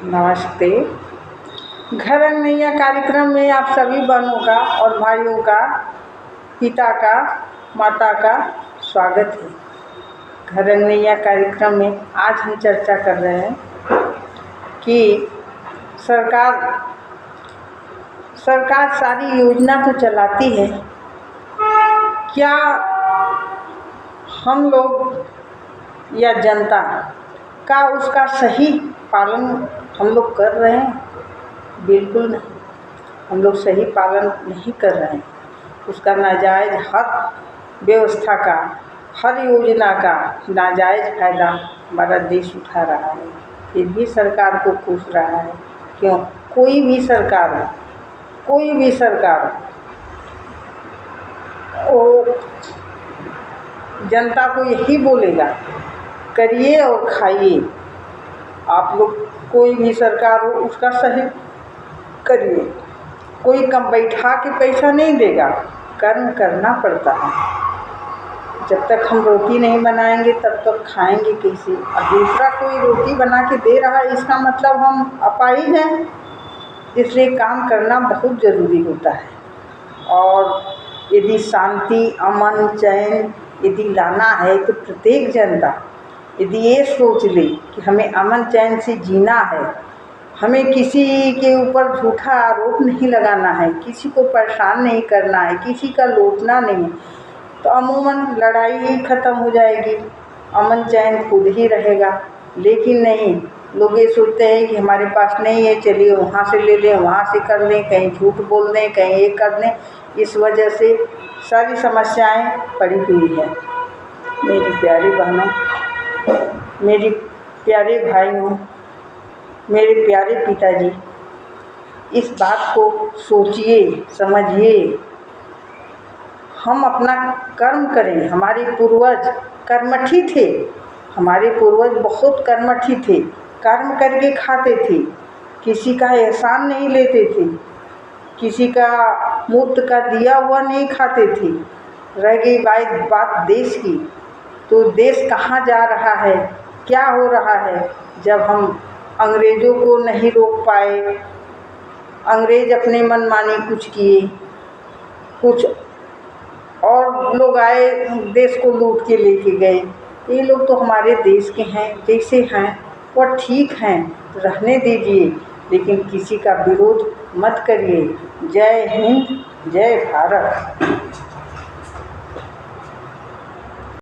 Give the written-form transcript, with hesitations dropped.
नमस्ते। घर अंगनैया कार्यक्रम में आप सभी बहनों का और भाइयों का, पिता का, माता का स्वागत है। घर अंगनैया कार्यक्रम में आज हम चर्चा कर रहे हैं कि सरकार सारी योजना तो चलाती है, क्या हम लोग या जनता का उसका सही पालन हम लोग कर रहे हैं? बिल्कुल नहीं, हम लोग सही पालन नहीं कर रहे हैं। उसका नाजायज़ हर व्यवस्था का, हर योजना का नाजायज़ फ़ायदा हमारा देश उठा रहा है। फिर भी सरकार को कोस रहा है। क्यों? कोई भी सरकार वो जनता को यही बोलेगा, करिए और खाइए। आप लोग कोई भी सरकार हो उसका सही करिए। कोई कम बैठा के पैसा नहीं देगा, कर्म करना पड़ता है। जब तक हम रोटी नहीं बनाएंगे तब तक खाएंगे कैसे? और दूसरा कोई रोटी बना के दे रहा है, इसका मतलब हम अपाहिज हैं। इसलिए काम करना बहुत ज़रूरी होता है। और यदि शांति, अमन, चैन यदि लाना है तो प्रत्येक जनता यदि ये सोच ले कि हमें अमन चैन से जीना है, हमें किसी के ऊपर झूठा आरोप नहीं लगाना है, किसी को परेशान नहीं करना है, किसी का लूटना नहीं, तो अमूमन लड़ाई ही ख़त्म हो जाएगी, अमन चैन खुद ही रहेगा। लेकिन नहीं, लोग ये सोचते हैं कि हमारे पास नहीं है, चलिए वहाँ से ले लें, वहाँ से कर लें, कहीं झूठ बोल दें, कहीं ये कर लें। इस वजह से सारी समस्याएं पड़ी हुई हैं। मेरी प्यारी बहनों, मेरे प्यारे भाइयों, मेरे प्यारे पिताजी, इस बात को सोचिए, समझिए। हम अपना कर्म करें। हमारे पूर्वज कर्मठी थे, हमारे पूर्वज बहुत कर्मठी थे, कर्म करके खाते थे, किसी का एहसान नहीं लेते थे, किसी का मुफ्त का दिया हुआ नहीं खाते थे। रह गई बात देश की, तो देश कहाँ जा रहा है, क्या हो रहा है? जब हम अंग्रेज़ों को नहीं रोक पाए, अंग्रेज़ अपने मनमानी कुछ किए, कुछ और लोग आए देश को लूट के लेके गए। ये लोग तो हमारे देश के हैं, जैसे हैं वो ठीक हैं, रहने दीजिए, लेकिन किसी का विरोध मत करिए। जय हिंद, जय भारत।